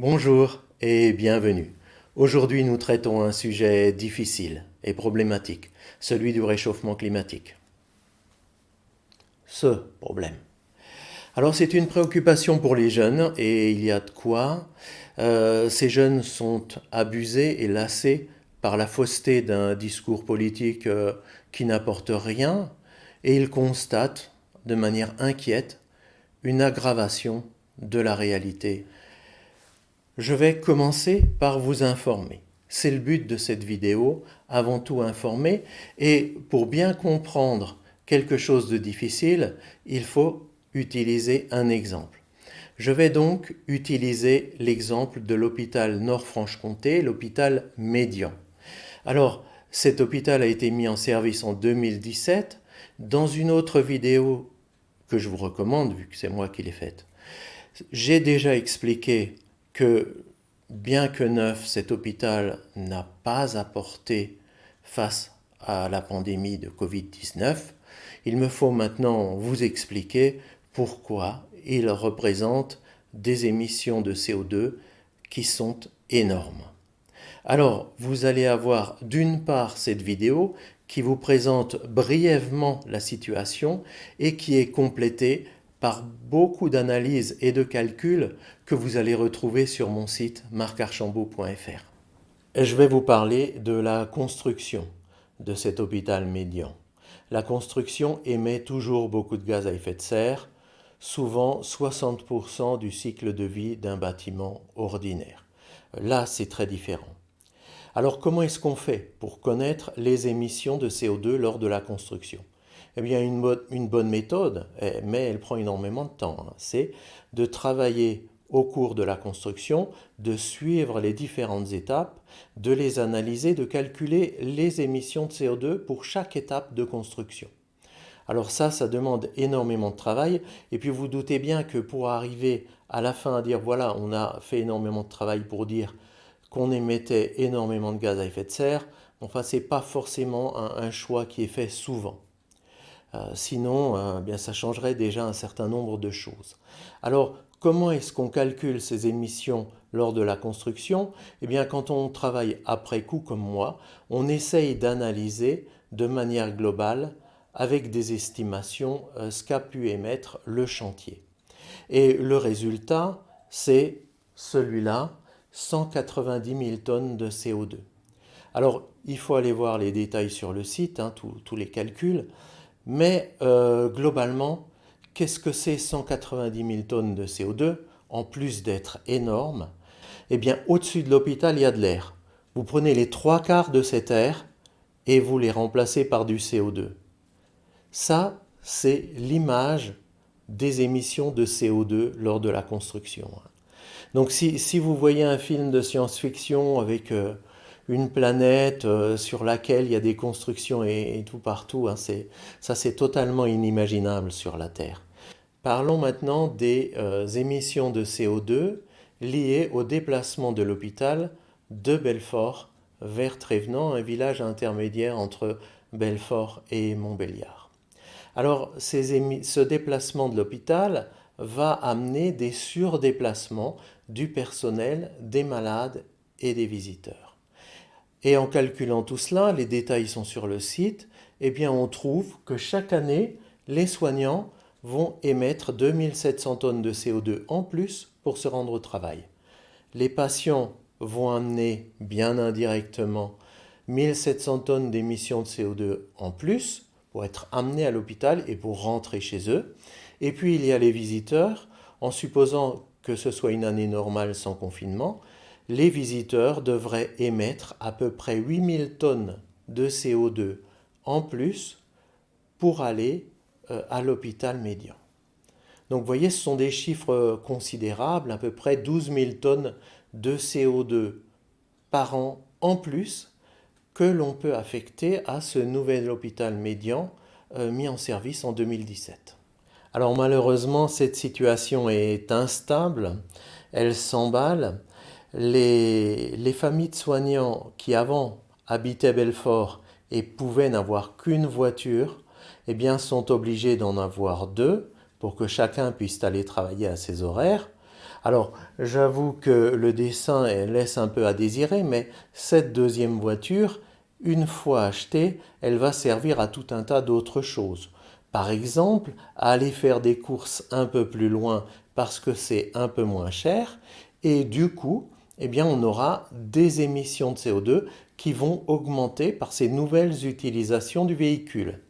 Bonjour et bienvenue. Aujourd'hui, nous traitons un sujet difficile et problématique, celui du réchauffement climatique. Ce problème. Alors, c'est une préoccupation pour les jeunes et il y a de quoi. Ces jeunes sont abusés et lassés par la fausseté d'un discours politique qui n'apporte rien et ils constatent de manière inquiète une aggravation de la réalité. Je vais commencer par vous informer. C'est le but de cette vidéo, avant tout informer, et pour bien comprendre quelque chose de difficile, il faut utiliser un exemple. Je vais donc utiliser l'exemple de l'hôpital Nord-Franche-Comté, l'hôpital Médian. Alors, cet hôpital a été mis en service en 2017. Dans une autre vidéo que je vous recommande, vu que c'est moi qui l'ai faite, j'ai déjà expliqué que bien que neuf, cet hôpital n'a pas apporté face à la pandémie de Covid-19. Il me faut maintenant vous expliquer pourquoi il représente des émissions de CO2 qui sont énormes. Alors, vous allez avoir d'une part cette vidéo qui vous présente brièvement la situation et qui est complétée par beaucoup d'analyses et de calculs que vous allez retrouver sur mon site marcarchambault.fr. Je vais vous parler de la construction de cet hôpital Médian. La construction émet toujours beaucoup de gaz à effet de serre, souvent 60% du cycle de vie d'un bâtiment ordinaire. Là, c'est très différent. Alors comment est-ce qu'on fait pour connaître les émissions de CO2 lors de la construction? Eh bien une bonne méthode, mais elle prend énormément de temps, c'est de travailler au cours de la construction, de suivre les différentes étapes, de les analyser, de calculer les émissions de CO2 pour chaque étape de construction. Alors ça demande énormément de travail, et puis vous doutez bien que pour arriver à la fin à dire voilà, on a fait énormément de travail pour dire qu'on émettait énormément de gaz à effet de serre, enfin c'est pas forcément un choix qui est fait souvent. Sinon, bien, ça changerait déjà un certain nombre de choses. Alors, comment est-ce qu'on calcule ces émissions lors de la construction? Eh bien, quand on travaille après coup comme moi, on essaye d'analyser de manière globale, avec des estimations, ce qu'a pu émettre le chantier. Et le résultat, c'est celui-là, 190 000 tonnes de CO2. Alors, il faut aller voir les détails sur le site, tous les calculs, mais globalement, qu'est-ce que c'est 190 000 tonnes de CO2, en plus d'être énorme? Eh bien, au-dessus de l'hôpital, il y a de l'air. Vous prenez les trois quarts de cet air et vous les remplacez par du CO2. Ça, c'est l'image des émissions de CO2 lors de la construction. Donc si vous voyez un film de science-fiction avec une planète sur laquelle il y a des constructions et tout partout, ça c'est totalement inimaginable sur la Terre. Parlons maintenant des émissions de CO2 liées au déplacement de l'hôpital de Belfort vers Trévenans, un village intermédiaire entre Belfort et Montbéliard. Alors, ce déplacement de l'hôpital va amener des surdéplacements du personnel, des malades et des visiteurs. Et en calculant tout cela, les détails sont sur le site, eh bien on trouve que chaque année, les soignants vont émettre 2700 tonnes de CO2 en plus pour se rendre au travail. Les patients vont amener, bien indirectement, 1700 tonnes d'émissions de CO2 en plus pour être amenés à l'hôpital et pour rentrer chez eux. Et puis il y a les visiteurs, en supposant que ce soit une année normale sans confinement, les visiteurs devraient émettre à peu près 8000 tonnes de CO2 en plus pour aller à l'hôpital Médian. Donc vous voyez, ce sont des chiffres considérables, à peu près 12 000 tonnes de CO2 par an en plus que l'on peut affecter à ce nouvel hôpital Médian mis en service en 2017. Alors malheureusement, cette situation est instable, elle s'emballe. Les familles de soignants qui avant habitaient Belfort et pouvaient n'avoir qu'une voiture, eh bien sont obligés d'en avoir deux pour que chacun puisse aller travailler à ses horaires. Alors, j'avoue que le dessin laisse un peu à désirer, mais cette deuxième voiture, une fois achetée, elle va servir à tout un tas d'autres choses. Par exemple, à aller faire des courses un peu plus loin parce que c'est un peu moins cher, et du coup, eh bien, on aura des émissions de CO2 qui vont augmenter par ces nouvelles utilisations du véhicule.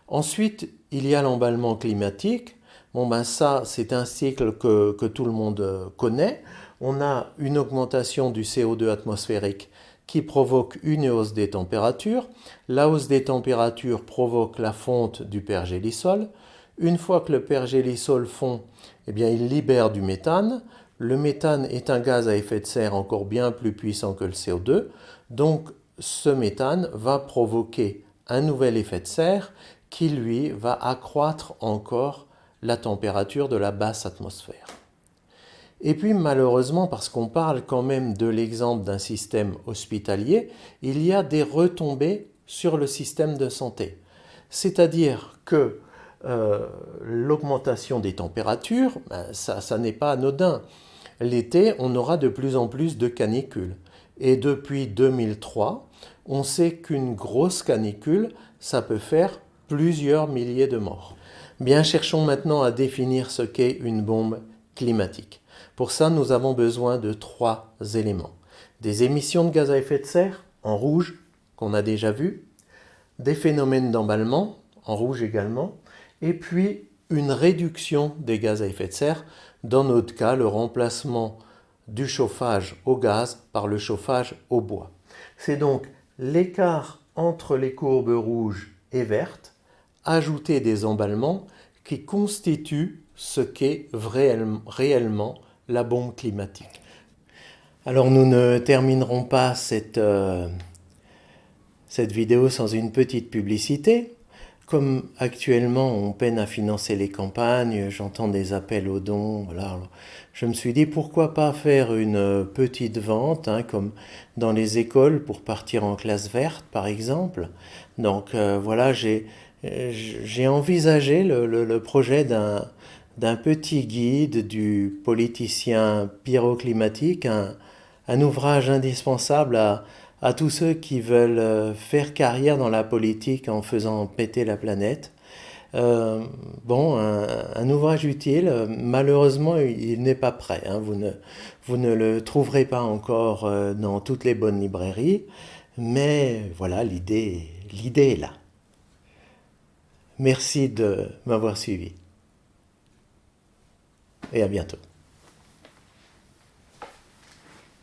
Ensuite, il y a l'emballement climatique. Bon, ben ça, c'est un cycle que tout le monde connaît. On a une augmentation du CO2 atmosphérique qui provoque une hausse des températures. La hausse des températures provoque la fonte du pergélisol. Une fois que le pergélisol fond, eh bien, il libère du méthane. Le méthane est un gaz à effet de serre encore bien plus puissant que le CO2. Donc, ce méthane va provoquer un nouvel effet de serre qui, lui, va accroître encore la température de la basse atmosphère. Et puis malheureusement, parce qu'on parle quand même de l'exemple d'un système hospitalier, il y a des retombées sur le système de santé. C'est-à-dire que l'augmentation des températures, ça n'est pas anodin. L'été, on aura de plus en plus de canicules. Et depuis 2003, on sait qu'une grosse canicule, ça peut faire plusieurs milliers de morts. Bien, cherchons maintenant à définir ce qu'est une bombe climatique. Pour ça, nous avons besoin de 3 éléments. Des émissions de gaz à effet de serre, en rouge, qu'on a déjà vu, des phénomènes d'emballement, en rouge également, et puis une réduction des gaz à effet de serre, dans notre cas, le remplacement du chauffage au gaz par le chauffage au bois. C'est donc l'écart entre les courbes rouges et vertes, ajouter des emballements qui constituent ce qu'est réellement la bombe climatique. Alors nous ne terminerons pas cette vidéo sans une petite publicité. Comme actuellement on peine à financer les campagnes, j'entends des appels aux dons, voilà. Alors, je me suis dit pourquoi pas faire une petite vente, comme dans les écoles pour partir en classe verte par exemple. Donc voilà, j'ai envisagé le projet d'un petit guide du politicien pyroclimatique, un ouvrage indispensable à tous ceux qui veulent faire carrière dans la politique en faisant péter la planète. Bon, un ouvrage utile, malheureusement il n'est pas prêt, vous ne le trouverez pas encore dans toutes les bonnes librairies, mais voilà, l'idée est là. Merci de m'avoir suivi et à bientôt.